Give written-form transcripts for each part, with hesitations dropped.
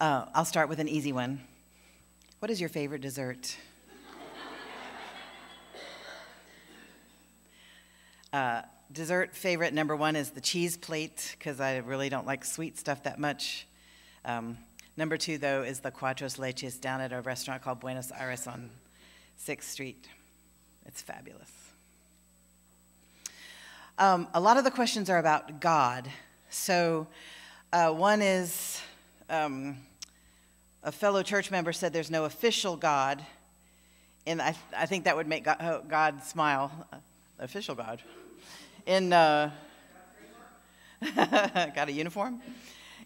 I'll start with an easy one. What is your favorite dessert? Dessert favorite number one is the cheese plate, because I really don't like sweet stuff that much. Number two, though, is the cuatros leches down at a restaurant called Buenos Aires on 6th Street. It's fabulous. A lot of the questions are about God. So one is, a fellow church member said there's no official God, and I think that would make God smile. Official God. Got a uniform?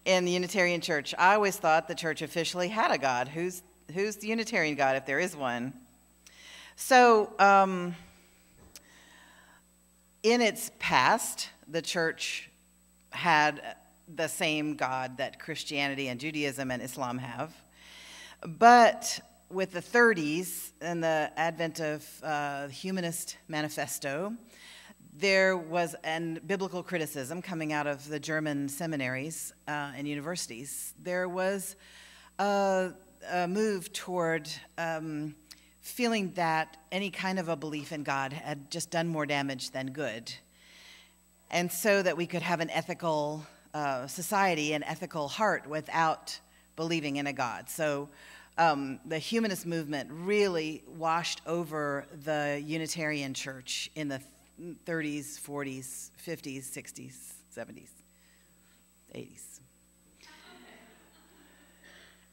In the Unitarian Church. I always thought the church officially had a God. Who's the Unitarian God, if there is one? So, in its past, the church had the same God that Christianity and Judaism and Islam have. But with the 30s and the advent of the Humanist Manifesto, there was biblical criticism coming out of the German seminaries and universities. There was a move toward feeling that any kind of a belief in God had just done more damage than good. And so that we could have an ethical society, an ethical heart without believing in a God. So the humanist movement really washed over the Unitarian Church in the 30s, 40s, 50s, 60s, 70s, 80s.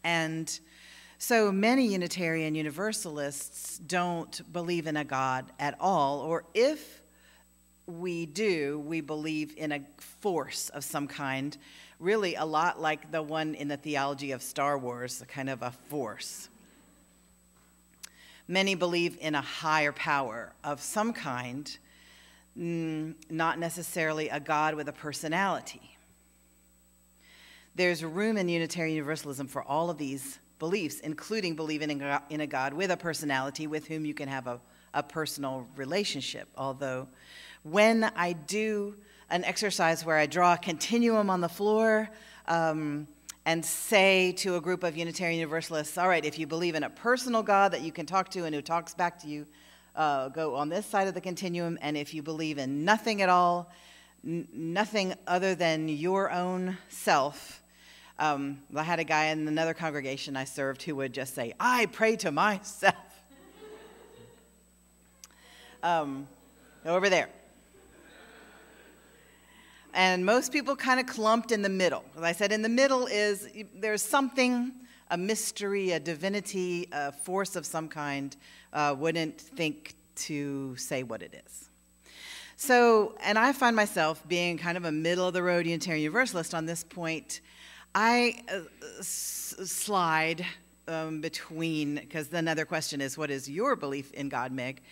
And so many Unitarian Universalists don't believe in a God at all, or if we do, we believe in a force of some kind, really a lot like the one in the theology of Star Wars, a kind of a force. Many believe in a higher power of some kind, not necessarily a God with a personality. There's room in Unitarian Universalism for all of these beliefs, including believing in a God with a personality with whom you can have a personal relationship. Although when I do an exercise where I draw a continuum on the floor and say to a group of Unitarian Universalists, all right, if you believe in a personal God that you can talk to and who talks back to you, go on this side of the continuum, and if you believe in nothing at all, nothing other than your own self. I had a guy in another congregation I served who would just say, I pray to myself. Over there. And most people kind of clumped in the middle. As I said, in the middle there's something, a mystery, a divinity, a force of some kind, wouldn't think to say what it is. So, and I find myself being kind of a middle-of-the-road Unitarian Universalist on this point. I slide between, because the other question is, what is your belief in God, Meg?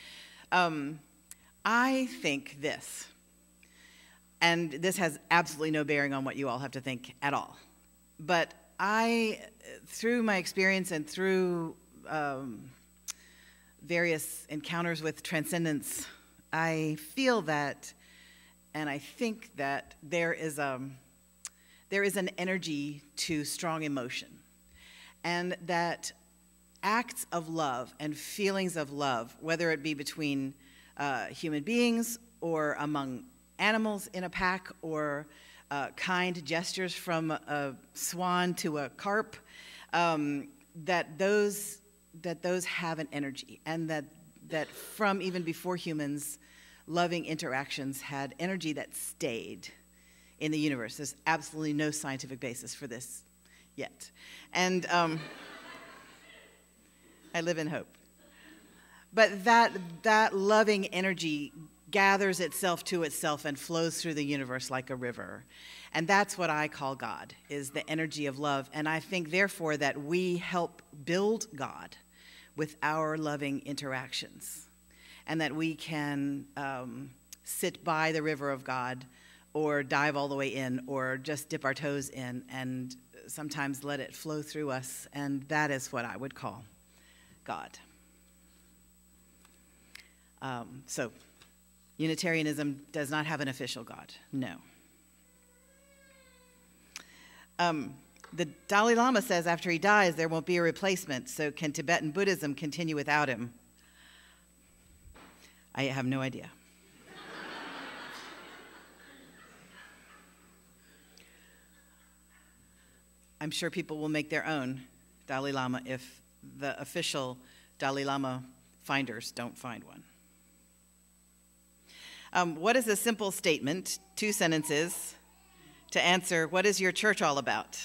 I think this, and this has absolutely no bearing on what you all have to think at all. But through my experience and through various encounters with transcendence, I feel that, and I think that there is an energy to strong emotion, and that acts of love and feelings of love, whether it be between human beings or among animals in a pack, or kind gestures from a swan to a carp, that those have an energy, and that from even before humans, loving interactions had energy that stayed in the universe. There's absolutely no scientific basis for this yet. And I live in hope. But that loving energy gathers itself to itself and flows through the universe like a river. And that's what I call God, is the energy of love. And I think, therefore, that we help build God with our loving interactions, and that we can sit by the river of God, or dive all the way in, or just dip our toes in, and sometimes let it flow through us. And that is what I would call God. So Unitarianism does not have an official God, no. The Dalai Lama says after he dies, there won't be a replacement. So can Tibetan Buddhism continue without him? I have no idea. I'm sure people will make their own Dalai Lama if the official Dalai Lama finders don't find one. What is a simple statement, 2 sentences, to answer, what is your church all about?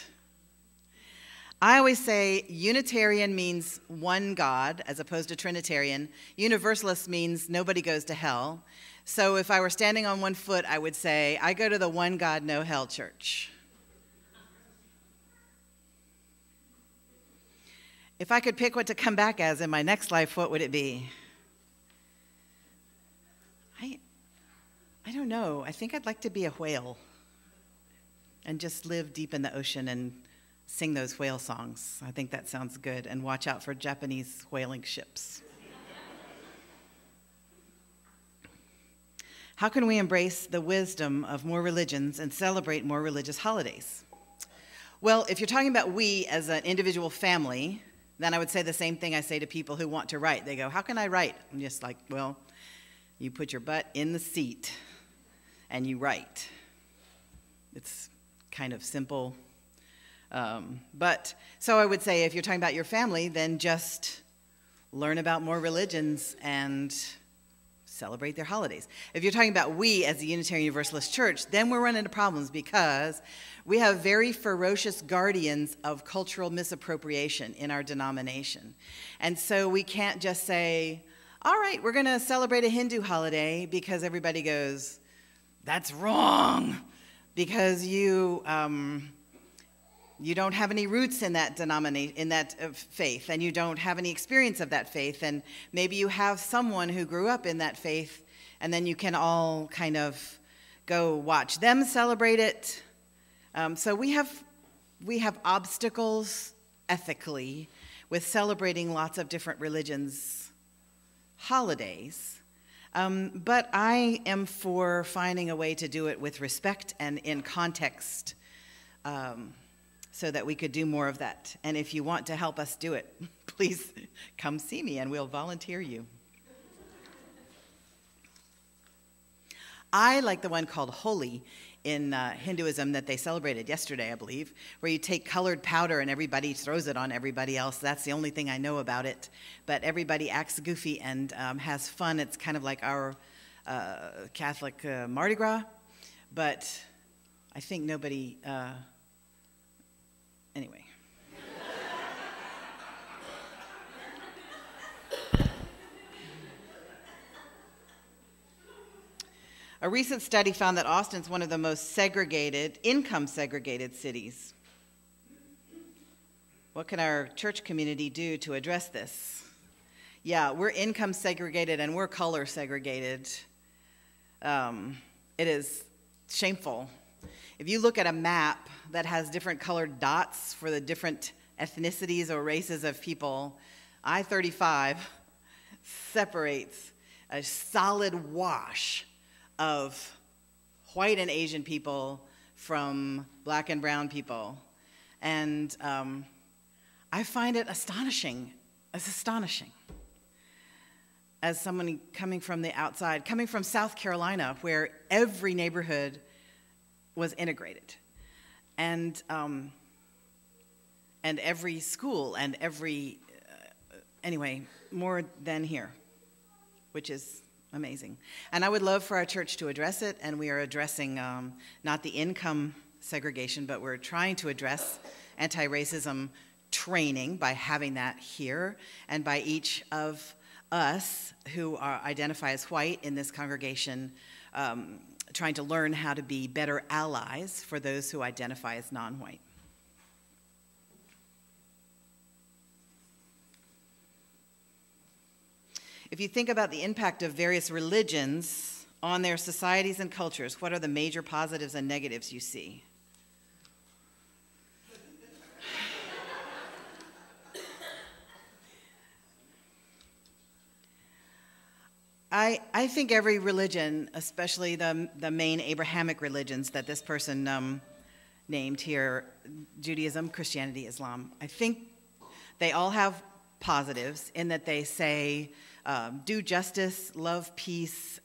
I always say Unitarian means one God as opposed to Trinitarian. Universalist means nobody goes to hell. So if I were standing on one foot, I would say, I go to the one God, no hell church. If I could pick what to come back as in my next life, what would it be? I don't know. I think I'd like to be a whale and just live deep in the ocean and sing those whale songs. I think that sounds good. And watch out for Japanese whaling ships. How can we embrace the wisdom of more religions and celebrate more religious holidays? Well, if you're talking about we as an individual family, then I would say the same thing I say to people who want to write. They go, how can I write? I'm just like, well, you put your butt in the seat and you write. It's kind of simple. But so I would say if you're talking about your family, then just learn about more religions and celebrate their holidays. If you're talking about we as the Unitarian Universalist Church, then we're running into problems because we have very ferocious guardians of cultural misappropriation in our denomination. And so we can't just say, all right, we're going to celebrate a Hindu holiday because everybody goes, that's wrong, because you don't have any roots in that denomination, in that faith, and you don't have any experience of that faith, and maybe you have someone who grew up in that faith, and then you can all kind of go watch them celebrate it. So we have obstacles ethically with celebrating lots of different religions' holidays. But I am for finding a way to do it with respect and in context so that we could do more of that. And if you want to help us do it, please come see me and we'll volunteer you. I like the one called Holi in Hinduism that they celebrated yesterday, I believe, where you take colored powder and everybody throws it on everybody else. That's the only thing I know about it. But everybody acts goofy and has fun. It's kind of like our Catholic Mardi Gras. But I think nobody... Anyway. A recent study found that Austin's one of the most segregated, income-segregated cities. What can our church community do to address this? Yeah, we're income segregated and we're color segregated. It is shameful. If you look at a map that has different colored dots for the different ethnicities or races of people, I-35 separates a solid wash of white and Asian people from black and brown people. And I find it astonishing. It's astonishing. As someone coming from the outside, coming from South Carolina, where every neighborhood was integrated. And every school and every, anyway, more than here, which is amazing. And I would love for our church to address it, and we are addressing not the income segregation, but we're trying to address anti-racism training by having that here, and by each of us who identify as white in this congregation trying to learn how to be better allies for those who identify as non-white. If you think about the impact of various religions on their societies and cultures, what are the major positives and negatives you see? I think every religion, especially the main Abrahamic religions that this person named here, Judaism, Christianity, Islam. I think they all have positives in that they say do justice, love peace,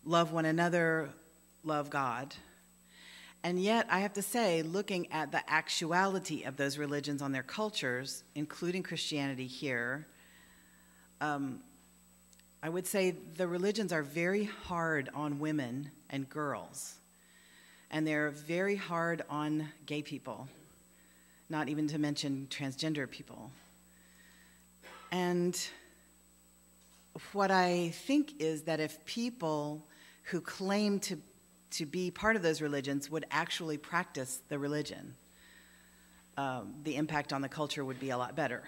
love one another, love God. And yet, I have to say, looking at the actuality of those religions on their cultures, including Christianity here, I would say the religions are very hard on women and girls. And they're very hard on gay people, not even to mention transgender people. And what I think is that if people who claim to be part of those religions would actually practice the religion, the impact on the culture would be a lot better.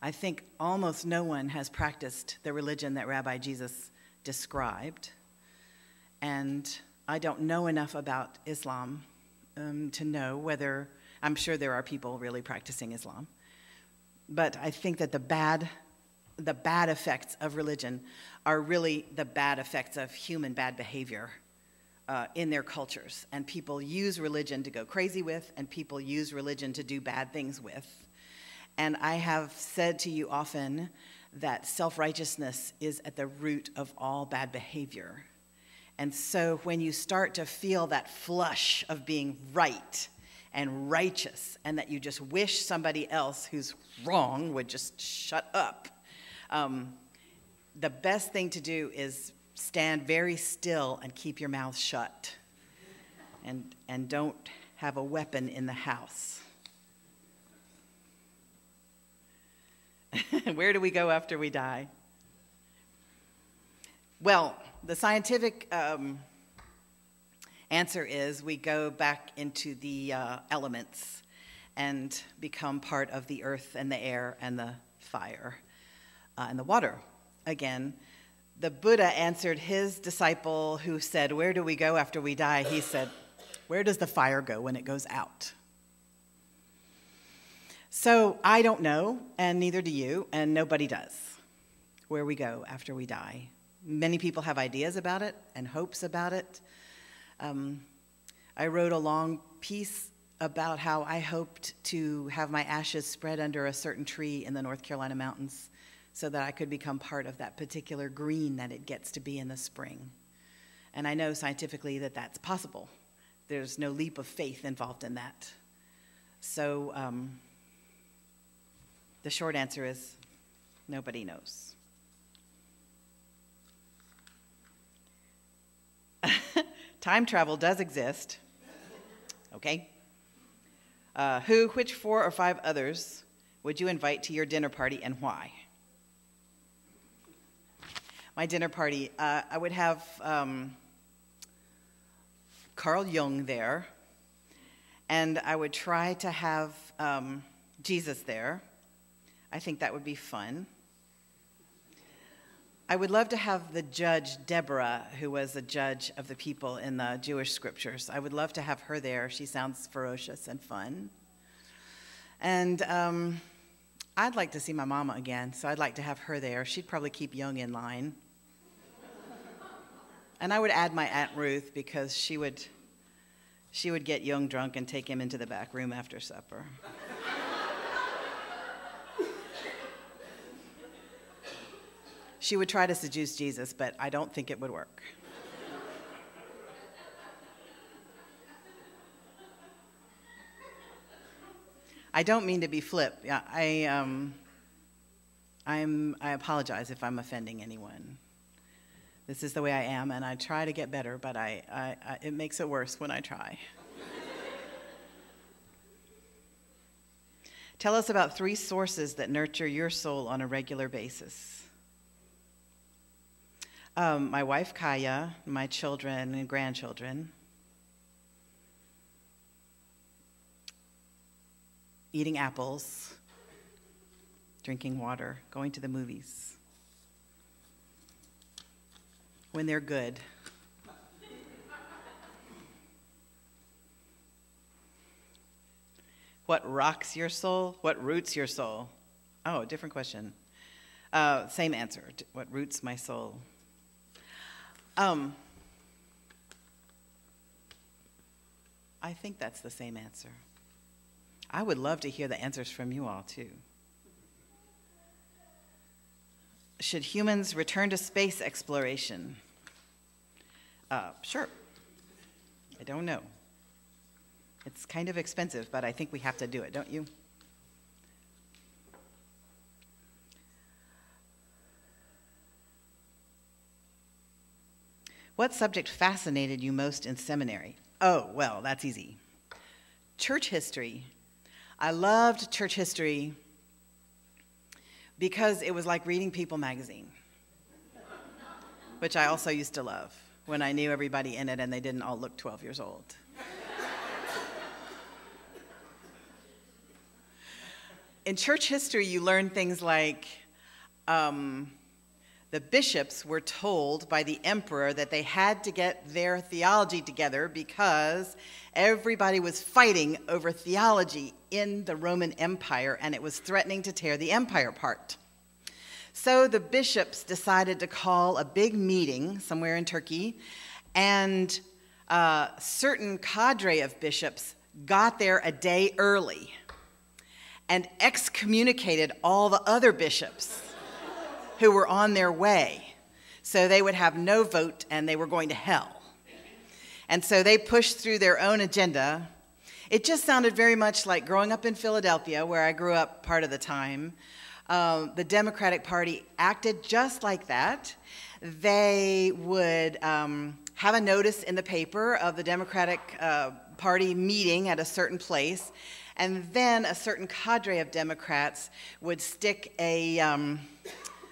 I think almost no one has practiced the religion that Rabbi Jesus described, and I don't know enough about Islam to know whether, I'm sure there are people really practicing Islam, but I think that the bad effects of religion are really the bad effects of human bad behavior in their cultures. And people use religion to go crazy with, and people use religion to do bad things with. And I have said to you often that self-righteousness is at the root of all bad behavior. And so when you start to feel that flush of being right and righteous, and that you just wish somebody else who's wrong would just shut up, the best thing to do is stand very still and keep your mouth shut, and don't have a weapon in the house. Where do we go after we die? Well, the scientific answer is we go back into the elements and become part of the earth and the air and the fire and the water again. The Buddha answered his disciple who said, "Where do we go after we die?" He said, "Where does the fire go when it goes out?" So I don't know, and neither do you, and nobody does, where we go after we die. Many people have ideas about it and hopes about it. I wrote a long piece about how I hoped to have my ashes spread under a certain tree in the North Carolina mountains so that I could become part of that particular green that it gets to be in the spring. And I know scientifically that that's possible. There's no leap of faith involved in that. So the short answer is nobody knows. Time travel does exist. Okay. Which 4 or 5 others would you invite to your dinner party and why? My dinner party, I would have Carl Jung there, and I would try to have Jesus there. I think that would be fun. I would love to have the judge Deborah, who was a judge of the people in the Jewish scriptures. I would love to have her there. She sounds ferocious and fun. And I'd like to see my mama again, so I'd like to have her there. She'd probably keep Jung in line. And I would add my Aunt Ruth, because she would get Jung drunk and take him into the back room after supper. She would try to seduce Jesus, but I don't think it would work. I don't mean to be flip. Yeah, I apologize if I'm offending anyone. This is the way I am, and I try to get better, but it makes it worse when I try. Tell us about 3 sources that nurture your soul on a regular basis. My wife, Kaya, my children and grandchildren, eating apples, drinking water, going to the movies, when they're good. What rocks your soul? What roots your soul? Oh, different question. Same answer. What roots my soul? I think that's the same answer. I would love to hear the answers from you all, too. Should humans return to space exploration? Sure. I don't know. It's kind of expensive, but I think we have to do it, don't you? What subject fascinated you most in seminary? Oh, well, that's easy. Church history. I loved church history because it was like reading People magazine, which I also used to love when I knew everybody in it and they didn't all look 12 years old. In church history, you learn things like the bishops were told by the emperor that they had to get their theology together because everybody was fighting over theology in the Roman Empire, and it was threatening to tear the empire apart. So the bishops decided to call a big meeting somewhere in Turkey, and a certain cadre of bishops got there a day early and excommunicated all the other bishops who were on their way. So they would have no vote and they were going to hell. And so they pushed through their own agenda. It just sounded very much like growing up in Philadelphia, where I grew up part of the time. The Democratic Party acted just like that. They would have a notice in the paper of the Democratic Party meeting at a certain place, and then a certain cadre of Democrats would stick a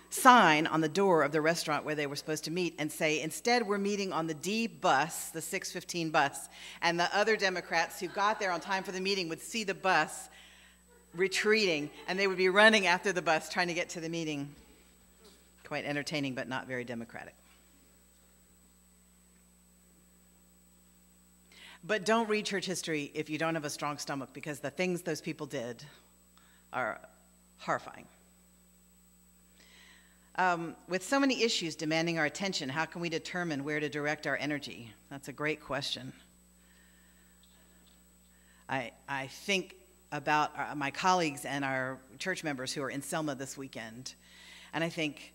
sign on the door of the restaurant where they were supposed to meet and say, instead we're meeting on the D bus, the 6:15 bus. And the other Democrats who got there on time for the meeting would see the bus retreating, and they would be running after the bus trying to get to the meeting. Quite entertaining, but not very democratic. But don't read church history if you don't have a strong stomach, because the things those people did are horrifying. With so many issues demanding our attention, how can we determine where to direct our energy? That's a great question. I think about my colleagues and our church members who are in Selma this weekend, and I think,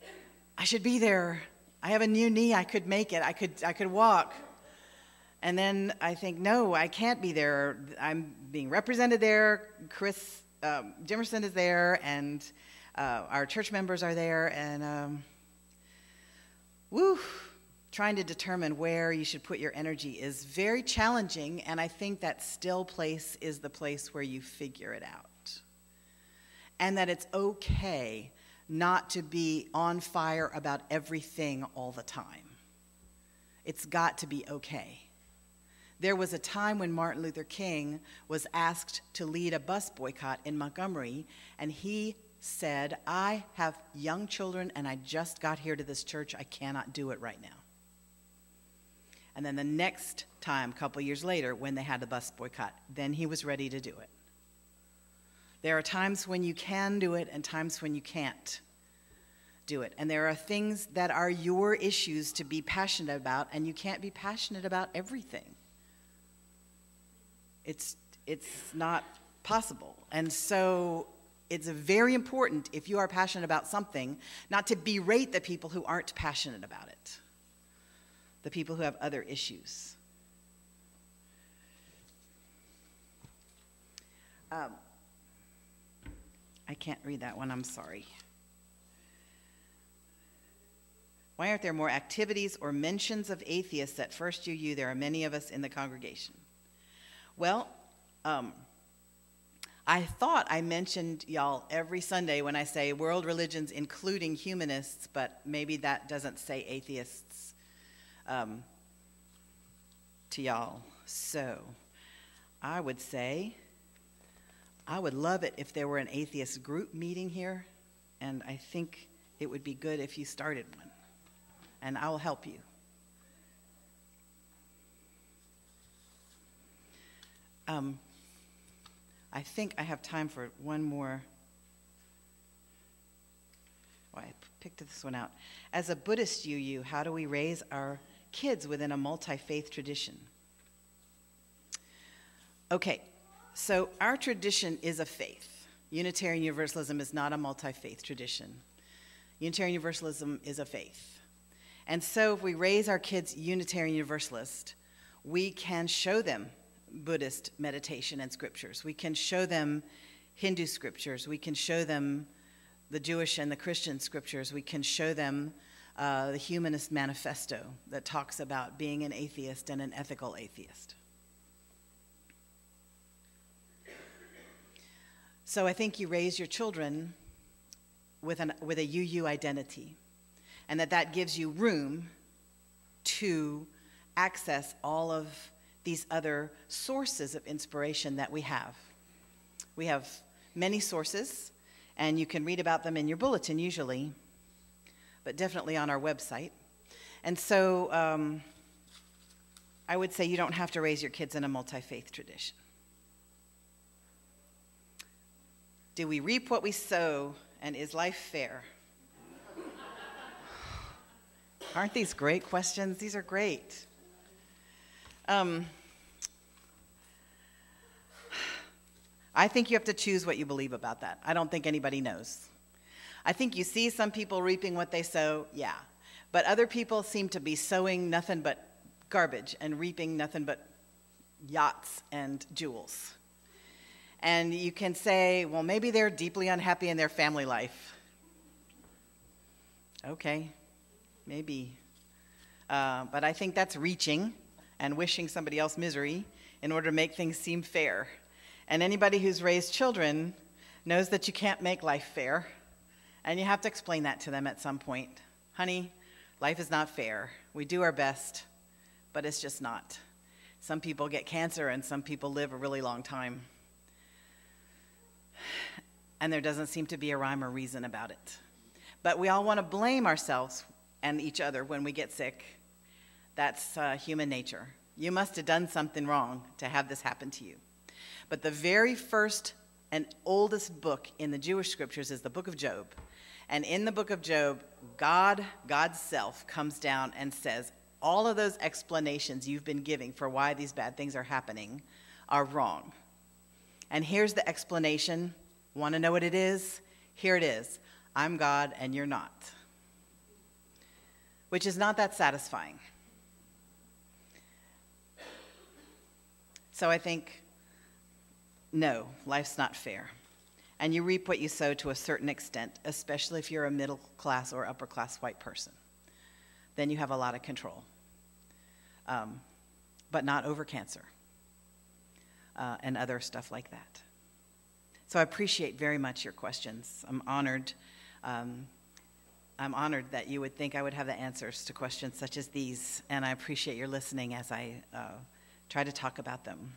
I should be there. I have a new knee. I could make it. I could walk. And then I think, no, I can't be there. I'm being represented there. Chris Jimerson is there, and our church members are there, and trying to determine where you should put your energy is very challenging, and I think that still place is the place where you figure it out. And that it's okay not to be on fire about everything all the time. It's got to be okay. There was a time when Martin Luther King was asked to lead a bus boycott in Montgomery, and he said, I have young children and I just got here to this church. I cannot do it right now. And then the next time, a couple years later, when they had the bus boycott, then he was ready to do it. There are times when you can do it and times when you can't do it. And there are things that are your issues to be passionate about, and you can't be passionate about everything. It's not possible. And so it's very important, if you are passionate about something, not to berate the people who aren't passionate about it, the people who have other issues. I can't read that one, I'm sorry. Why aren't there more activities or mentions of atheists at First UU? There are many of us in the congregation. Well, I thought I mentioned y'all every Sunday when I say world religions, including humanists, but maybe that doesn't say atheists to y'all. So I would say I would love it if there were an atheist group meeting here, and I think it would be good if you started one, and I will help you. I think I have time for one more. Well, I picked this one out. As a Buddhist UU, how do we raise our kids within a multi-faith tradition? Okay, so our tradition is a faith. Unitarian Universalism is not a multi-faith tradition. Unitarian Universalism is a faith. And so if we raise our kids Unitarian Universalist, we can show them Buddhist meditation and scriptures. We can show them Hindu scriptures. We can show them the Jewish and the Christian scriptures. We can show them the Humanist Manifesto that talks about being an atheist and an ethical atheist. So I think you raise your children with a UU identity, and that gives you room to access all of these other sources of inspiration that we have. We have many sources, and you can read about them in your bulletin usually, but definitely on our website. And so I would say you don't have to raise your kids in a multi-faith tradition. Do we reap what we sow, and is life fair? Aren't these great questions? These are great. I think you have to choose what you believe about that. I don't think anybody knows. I think you see some people reaping what they sow, yeah. But other people seem to be sowing nothing but garbage and reaping nothing but yachts and jewels. And you can say, well, maybe they're deeply unhappy in their family life. Okay, maybe. But I think that's reaching and wishing somebody else misery in order to make things seem fair. And anybody who's raised children knows that you can't make life fair. And you have to explain that to them at some point. Honey, life is not fair. We do our best, but it's just not. Some people get cancer and some people live a really long time. And there doesn't seem to be a rhyme or reason about it. But we all want to blame ourselves and each other when we get sick. That's human nature. You must have done something wrong to have this happen to you. But the very first and oldest book in the Jewish scriptures is the book of Job. And in the book of Job, God's self, comes down and says, all of those explanations you've been giving for why these bad things are happening are wrong. And here's the explanation. Want to know what it is? Here it is. I'm God and you're not. Which is not that satisfying. So I think, no, life's not fair. And you reap what you sow to a certain extent, especially if you're a middle class or upper class white person. Then you have a lot of control. But not over cancer. And other stuff like that. So I appreciate very much your questions. I'm honored. I'm honored that you would think I would have the answers to questions such as these, and I appreciate your listening as I try to talk about them.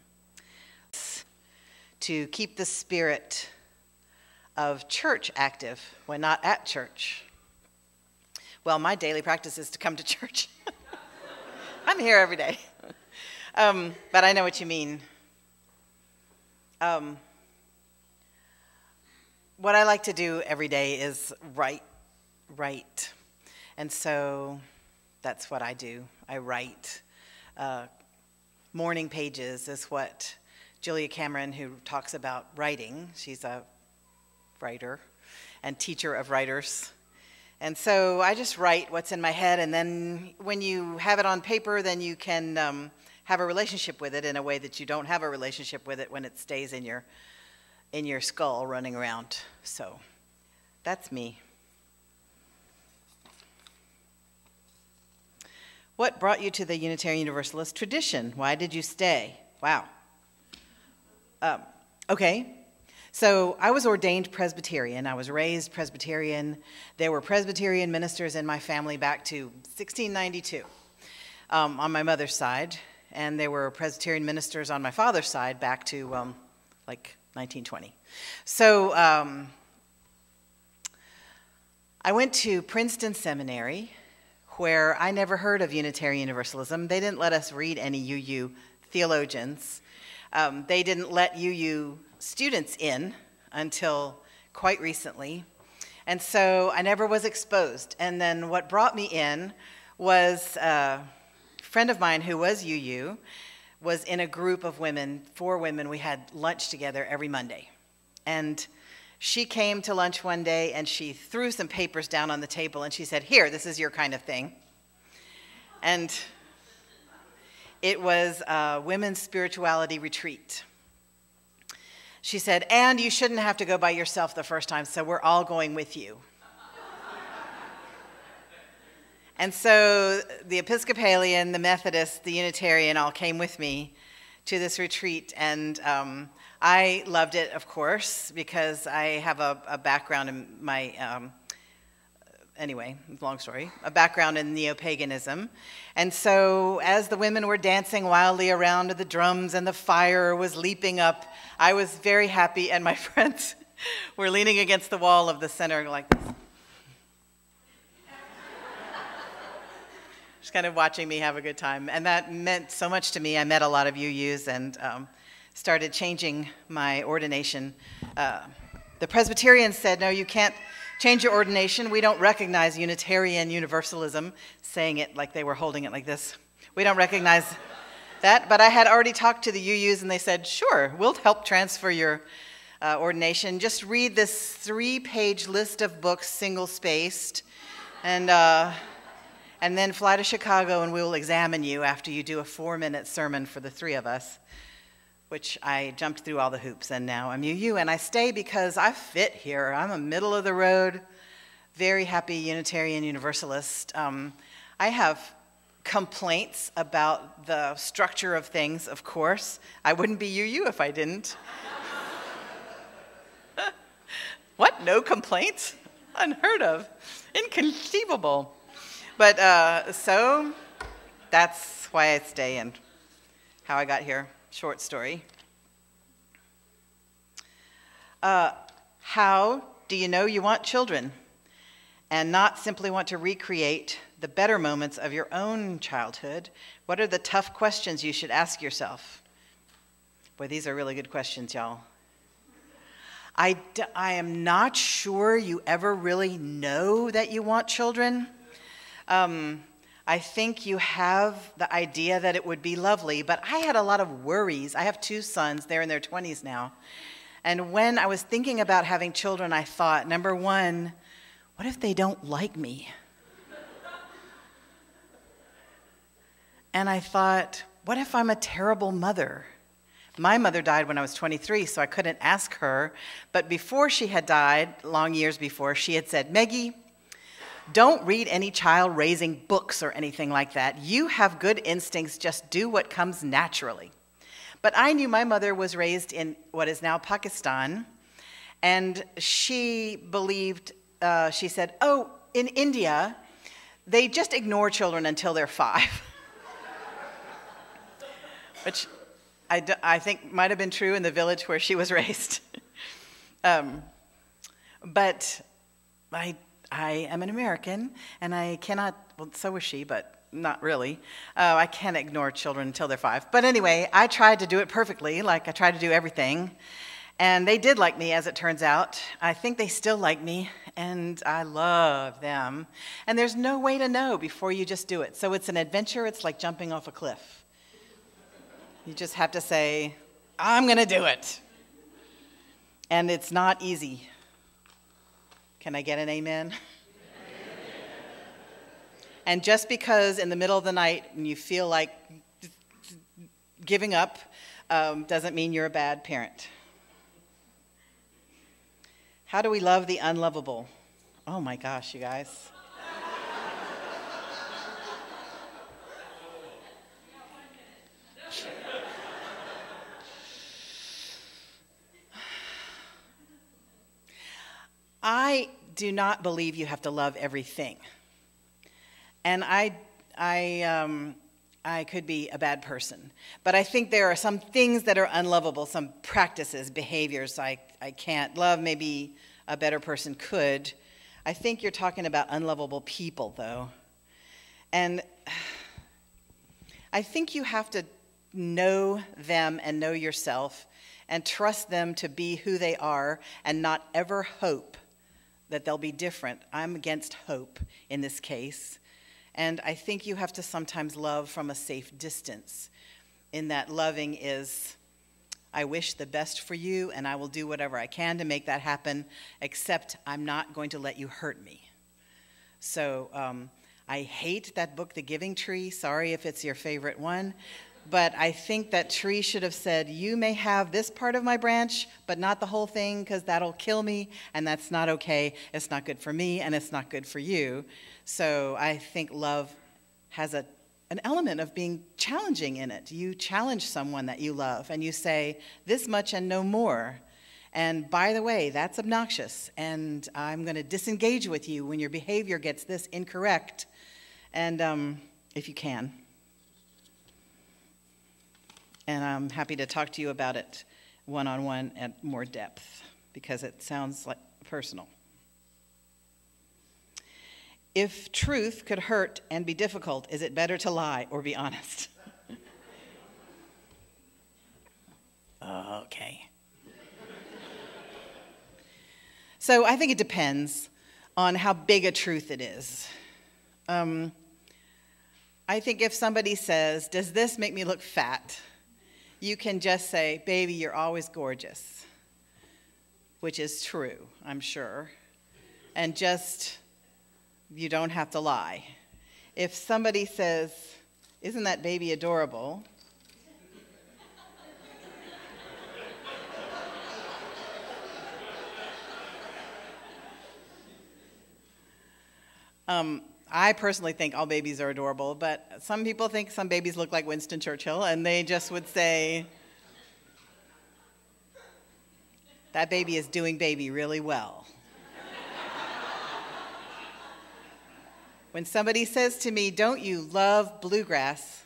To keep the spirit of church active when not at church. Well, my daily practice is to come to church. I'm here every day. But I know what you mean. What I like to do every day is write. And so that's what I do. I write. Morning pages is what Julia Cameron, who talks about writing, she's a writer and teacher of writers. And so I just write what's in my head, and then when you have it on paper, then you can have a relationship with it in a way that you don't have a relationship with it when it stays in your skull running around. So that's me. What brought you to the Unitarian Universalist tradition? Why did you stay? Wow. Okay. So I was ordained Presbyterian. I was raised Presbyterian. There were Presbyterian ministers in my family back to 1692 on my mother's side. And there were Presbyterian ministers on my father's side back to like 1920. So I went to Princeton Seminary, where I never heard of Unitarian Universalism. They didn't let us read any UU theologians. They didn't let UU students in until quite recently. And so I never was exposed. And then what brought me in was a friend of mine who was UU was in a group of women, 4 women. We had lunch together every Monday. And she came to lunch one day and she threw some papers down on the table and she said, "Here, this is your kind of thing." And it was a women's spirituality retreat. She said, "And you shouldn't have to go by yourself the first time, so we're all going with you." And so the Episcopalian, the Methodist, the Unitarian all came with me to this retreat. And I loved it, of course, because I have a background in my, anyway, long story, a background in neo-paganism. And so as the women were dancing wildly around the drums and the fire was leaping up, I was very happy, and my friends were leaning against the wall of the center like this. Just kind of watching me have a good time. And that meant so much to me. I met a lot of UUs and started changing my ordination. The Presbyterians said, "No, you can't change your ordination. We don't recognize Unitarian Universalism," saying it like they were holding it like this. "We don't recognize that." But I had already talked to the UUs, and they said, "Sure, we'll help transfer your ordination. Just read this 3-page list of books, single-spaced, and then fly to Chicago, and we will examine you after you do a 4-minute sermon for the 3 of us," which I jumped through all the hoops, and now I'm UU, and I stay because I fit here. I'm a middle-of-the-road, very happy Unitarian Universalist. I have complaints about the structure of things, of course. I wouldn't be UU if I didn't. What? No complaints? Unheard of. Inconceivable. But so that's why I stay and how I got here. Short story. How do you know you want children and not simply want to recreate the better moments of your own childhood? What are the tough questions you should ask yourself? Boy, these are really good questions, y'all. I am not sure you ever really know that you want children. I think you have the idea that it would be lovely, but I had a lot of worries. I have 2 sons. They're in their 20s now. And when I was thinking about having children, I thought, number one, what if they don't like me? And I thought, what if I'm a terrible mother? My mother died when I was 23, so I couldn't ask her. But before she had died, long years before, she had said, "Meggie, don't read any child-raising books or anything like that. You have good instincts. Just do what comes naturally." But I knew my mother was raised in what is now Pakistan, and she believed, she said, "Oh, in India, they just ignore children until they're 5. Which I think might have been true in the village where she was raised. But I am an American, and I cannot, well, so was she, but not really. I can't ignore children until they're 5. But anyway, I tried to do it perfectly, like I tried to do everything. And they did like me, as it turns out. I think they still like me, and I love them. And there's no way to know before you just do it. So it's an adventure. It's like jumping off a cliff. You just have to say, "I'm going to do it." And it's not easy. Can I get an amen? And just because in the middle of the night and you feel like giving up doesn't mean you're a bad parent. How do we love the unlovable? Oh my gosh, you guys. I do not believe you have to love everything. And I could be a bad person. But I think there are some things that are unlovable, some practices, behaviors I can't love. Maybe a better person could. I think you're talking about unlovable people, though. And I think you have to know them and know yourself and trust them to be who they are and not ever hope that they'll be different. I'm against hope in this case. And I think you have to sometimes love from a safe distance. in that loving is, I wish the best for you, and I will do whatever I can to make that happen, except I'm not going to let you hurt me. So I hate that book, The Giving Tree. Sorry if it's your favorite one. But I think that tree should have said, you may have this part of my branch, but not the whole thing, because that'll kill me, and that's not okay. It's not good for me, and it's not good for you. So I think love has an element of being challenging in it. You challenge someone that you love, and you say, this much and no more. And by the way, that's obnoxious, and I'm going to disengage with you when your behavior gets this incorrect, and if you can. And I'm happy to talk to you about it one-on-one at more depth, because it sounds like personal. If truth could hurt and be difficult, is it better to lie or be honest? Okay. So I think it depends on how big a truth it is. I think if somebody says, does this make me look fat? You can just say, baby, you're always gorgeous, which is true, I'm sure. And just, you don't have to lie. If somebody says, isn't that baby adorable? I personally think all babies are adorable, but some people think some babies look like Winston Churchill, and they just would say, that baby is doing baby really well. When somebody says to me, don't you love bluegrass?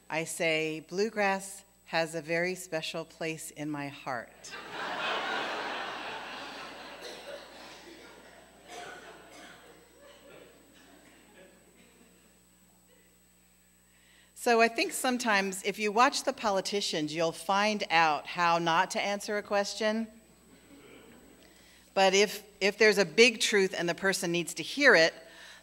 I say, bluegrass has a very special place in my heart. So I think sometimes if you watch the politicians, you'll find out how not to answer a question. But if there's a big truth and the person needs to hear it,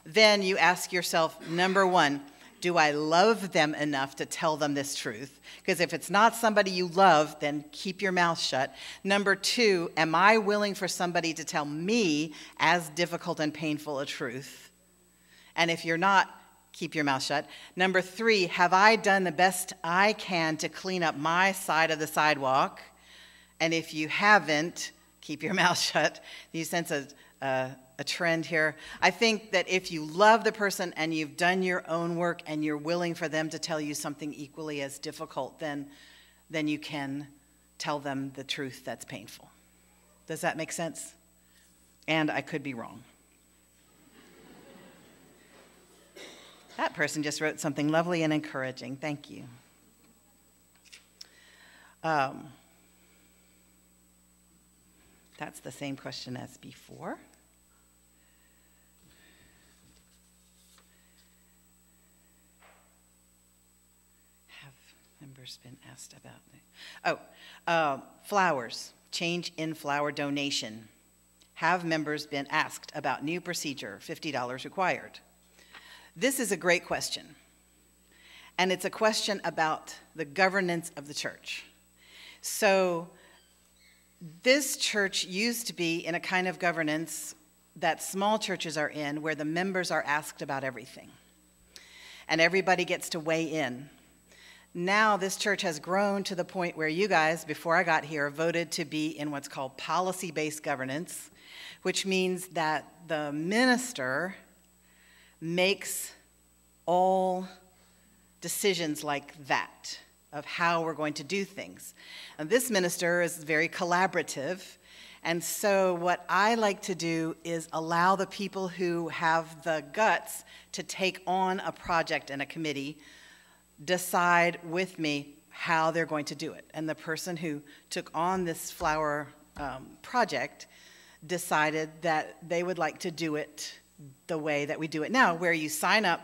then you ask yourself, number one, do I love them enough to tell them this truth? Because if it's not somebody you love, then keep your mouth shut. Number two, am I willing for somebody to tell me as difficult and painful a truth? And if you're not, keep your mouth shut. Number three, have I done the best I can to clean up my side of the sidewalk? And if you haven't, keep your mouth shut. Do you sense a trend here? I think that if you love the person and you've done your own work and you're willing for them to tell you something equally as difficult, then you can tell them the truth that's painful. Does that make sense? And I could be wrong. That person just wrote something lovely and encouraging. Thank you. That's the same question as before. Have members been asked about? Flowers. Change in flower donation. Have members been asked about new procedure, $50 required? This is a great question, and it's a question about the governance of the church. So this church used to be in a kind of governance that small churches are in, where the members are asked about everything, and everybody gets to weigh in. Now this church has grown to the point where you guys, before I got here, voted to be in what's called policy-based governance, which means that the minister makes all decisions like that of how we're going to do things. And this minister is very collaborative, and so what I like to do is allow the people who have the guts to take on a project and a committee decide with me how they're going to do it. And the person who took on this flower project decided that they would like to do it the way that we do it now, where you sign up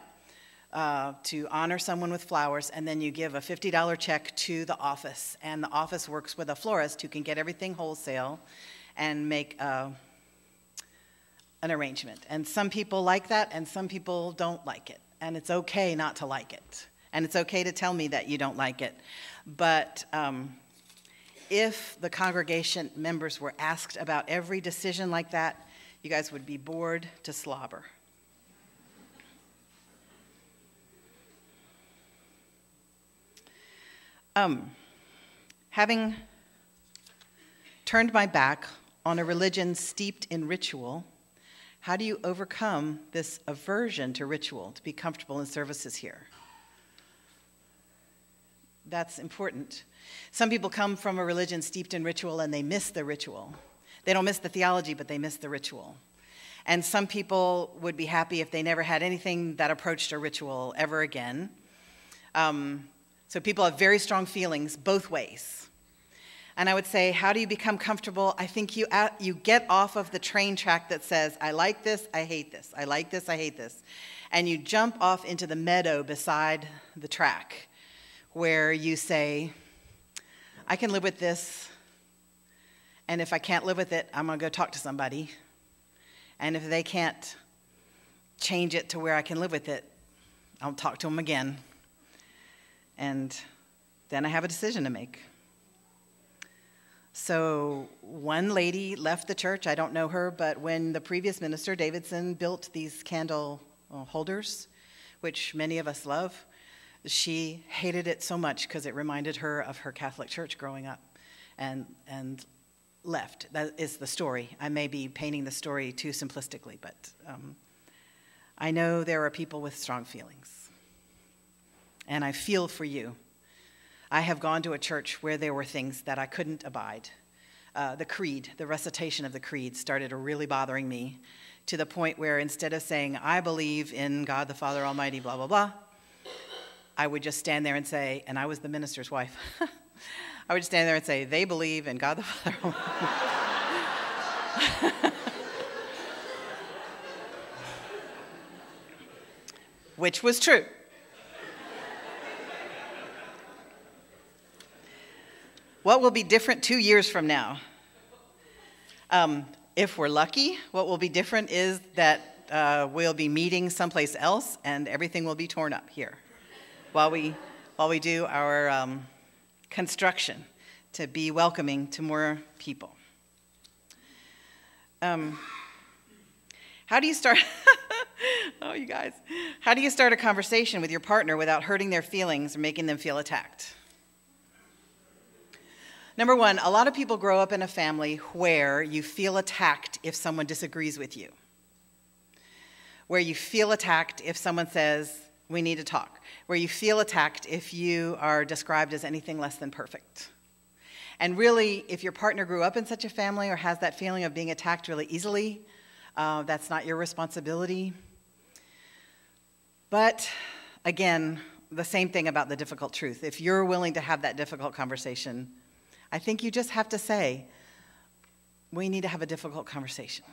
to honor someone with flowers, and then you give a $50 check to the office, and the office works with a florist who can get everything wholesale and make an arrangement. And some people like that, and some people don't like it. and it's okay not to like it. And it's okay to tell me that you don't like it. But if the congregation members were asked about every decision like that, you guys would be bored to slobber. Having turned my back on a religion steeped in ritual, how do you overcome this aversion to ritual, to be comfortable in services here? That's important. Some people come from a religion steeped in ritual and they miss the ritual. They don't miss the theology, but they miss the ritual. And some people would be happy if they never had anything that approached a ritual ever again. So people have very strong feelings both ways. And I would say, how do you become comfortable? I think you get off of the train track that says, I like this, I hate this. I like this, I hate this. And you jump off into the meadow beside the track where you say, I can live with this. And if I can't live with it, I'm going to go talk to somebody. And if they can't change it to where I can live with it, I'll talk to them again. And then I have a decision to make. So one lady left the church. I don't know her, but when the previous minister, Davidson, built these candle holders, which many of us love, she hated it so much because it reminded her of her Catholic church growing up, and left. That is the story. I may be painting the story too simplistically, but I know there are people with strong feelings. And I feel for you. I have gone to a church where there were things that I couldn't abide. The creed, the recitation of the creed started really bothering me to the point where instead of saying, I believe in God the Father Almighty, blah, blah, blah, I would just stand there and say, and I was the minister's wife, I would stand there and say, they believe in God the Father Almighty. Which was true. What will be different 2 years from now? If we're lucky, what will be different is that we'll be meeting someplace else and everything will be torn up here while we do our construction to be welcoming to more people. How do you start? Oh, you guys. How do you start a conversation with your partner without hurting their feelings or making them feel attacked? Number one, a lot of people grow up in a family where you feel attacked if someone disagrees with you, where you feel attacked if someone says, we need to talk, where you feel attacked if you are described as anything less than perfect. And really, if your partner grew up in such a family or has that feeling of being attacked really easily, that's not your responsibility. But again, the same thing about the difficult truth. If you're willing to have that difficult conversation, I think you just have to say, we need to have a difficult conversation.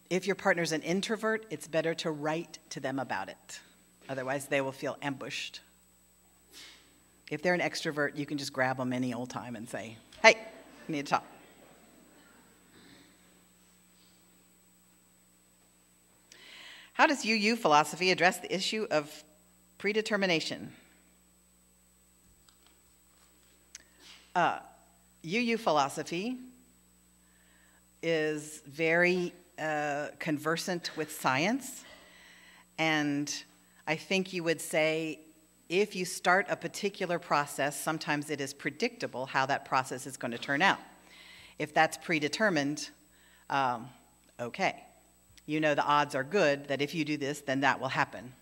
If your partner's an introvert, it's better to write to them about it. Otherwise, they will feel ambushed. If they're an extrovert, you can just grab them any old time and say, hey, we need to talk. How does UU philosophy address the issue of predetermination? UU philosophy is very conversant with science, and I think you would say if you start a particular process, sometimes it is predictable how that process is going to turn out. If that's predetermined, okay. You know the odds are good that if you do this, then that will happen.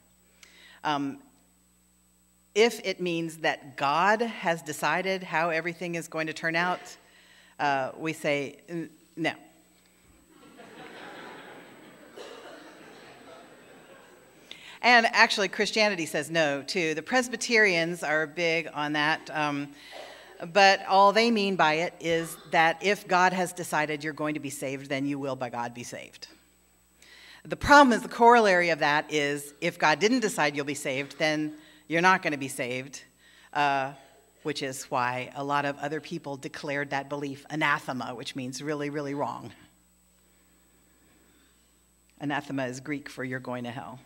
If it means that God has decided how everything is going to turn out, we say no. And actually, Christianity says no, too. The Presbyterians are big on that, but all they mean by it is that if God has decided you're going to be saved, then you will, by God, be saved. The problem is the corollary of that is if God didn't decide you'll be saved, then you're not going to be saved, which is why a lot of other people declared that belief anathema, which means really, really wrong. Anathema is Greek for you're going to hell.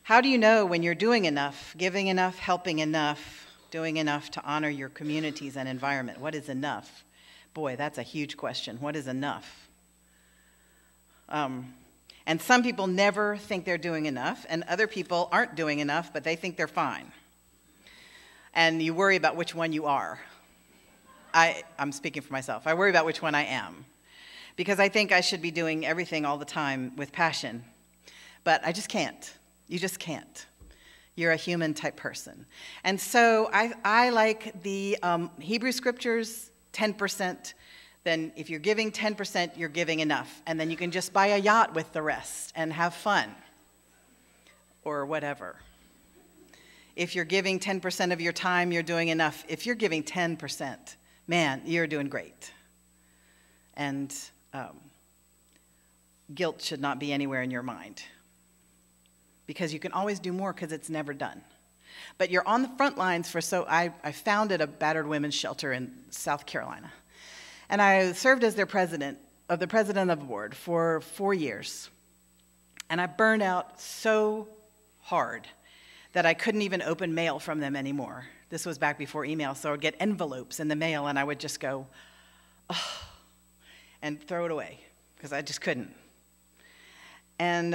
How do you know when you're doing enough, giving enough, helping enough, doing enough to honor your communities and environment? What is enough? Boy, that's a huge question. What is enough? And some people never think they're doing enough, and other people aren't doing enough, but they think they're fine. And you worry about which one you are. I'm speaking for myself. I worry about which one I am, because I think I should be doing everything all the time with passion, but I just can't. You just can't. You're a human type person. And so I like the Hebrew scriptures, 10%. Then if you're giving 10%, you're giving enough. And then you can just buy a yacht with the rest and have fun or whatever. If you're giving 10% of your time, you're doing enough. If you're giving 10%, man, you're doing great. And guilt should not be anywhere in your mind, because you can always do more because it's never done. But you're on the front lines I founded a battered women's shelter in South Carolina. And I served as their president of the board for 4 years. And I burned out so hard that I couldn't even open mail from them anymore. This was back before email, so I would get envelopes in the mail and I would just go, oh, and throw it away because I just couldn't. And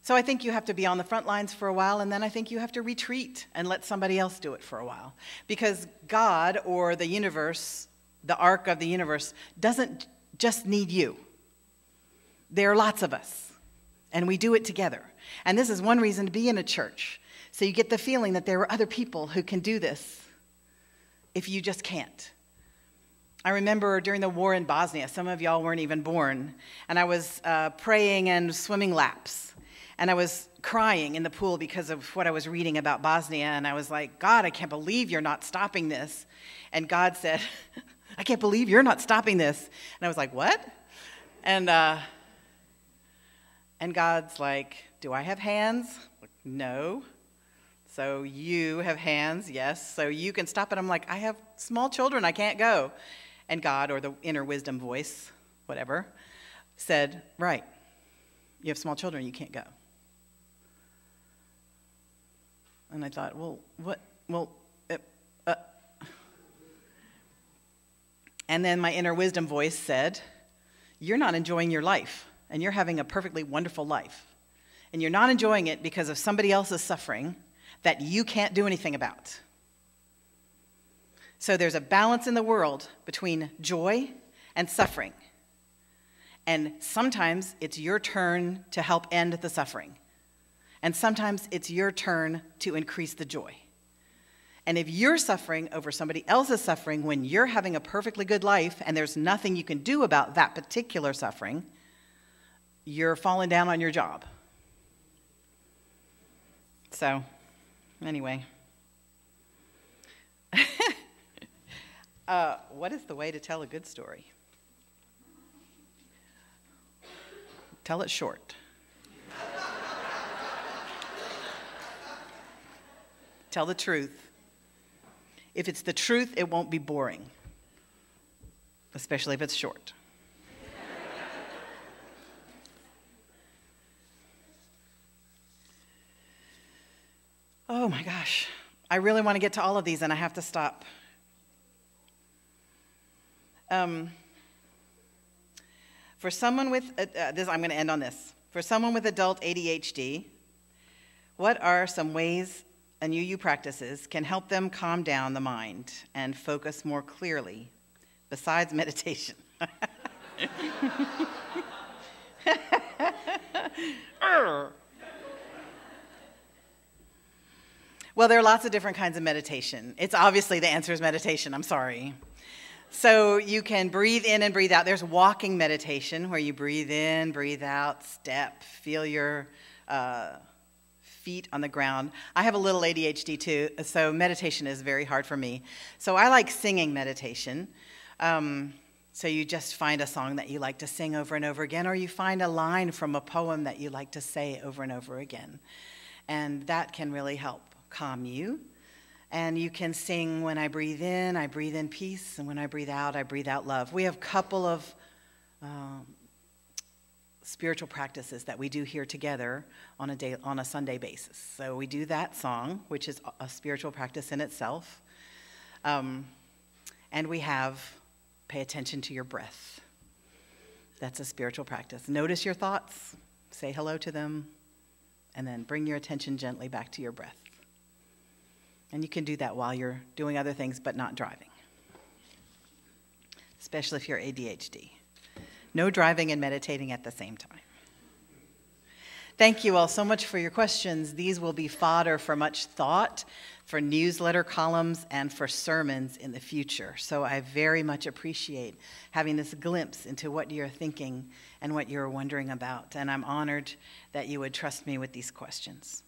so I think you have to be on the front lines for a while, and then I think you have to retreat and let somebody else do it for a while. Because God, or the universe, the arc of the universe, doesn't just need you. There are lots of us, and we do it together. And this is one reason to be in a church. So you get the feeling that there are other people who can do this if you just can't. I remember during the war in Bosnia, some of y'all weren't even born, and I was praying and swimming laps. And I was crying in the pool because of what I was reading about Bosnia. And I was like, God, I can't believe you're not stopping this. And God said, I can't believe you're not stopping this. And I was like, what? And God's like, do I have hands? Like, no. So you have hands? Yes. So you can stop it. I'm like, I have small children. I can't go. And God, or the inner wisdom voice, whatever, said, right. You have small children. You can't go. And I thought, well, what? Well, And then my inner wisdom voice said, you're not enjoying your life, and you're having a perfectly wonderful life. And you're not enjoying it because of somebody else's suffering that you can't do anything about. So there's a balance in the world between joy and suffering. And sometimes it's your turn to help end the suffering. And sometimes it's your turn to increase the joy. And if you're suffering over somebody else's suffering when you're having a perfectly good life and there's nothing you can do about that particular suffering, you're falling down on your job. So, anyway. What is the way to tell a good story? Tell it short. Tell the truth. If it's the truth, it won't be boring, especially if it's short. Oh my gosh. I really want to get to all of these, and I have to stop. For someone with, I'm going to end on this. For someone with adult ADHD, what are some ways and UU practices can help them calm down the mind and focus more clearly, besides meditation? Well, there are lots of different kinds of meditation. It's obviously the answer is meditation. I'm sorry. So you can breathe in and breathe out. There's walking meditation where you breathe in, breathe out, step, feel your feet on the ground. I have a little ADHD too, so meditation is very hard for me. So I like singing meditation. So you just find a song that you like to sing over and over again, or you find a line from a poem that you like to say over and over again. And that can really help calm you. And you can sing, when I breathe in peace, and when I breathe out love. We have a couple of spiritual practices that we do here together on a Sunday basis. So we do that song, which is a spiritual practice in itself. And we have pay attention to your breath. That's a spiritual practice. Notice your thoughts, say hello to them, and then bring your attention gently back to your breath. And you can do that while you're doing other things but not driving, especially if you're ADHD. No driving and meditating at the same time. Thank you all so much for your questions. These will be fodder for much thought, for newsletter columns, and for sermons in the future. So I very much appreciate having this glimpse into what you're thinking and what you're wondering about. And I'm honored that you would trust me with these questions.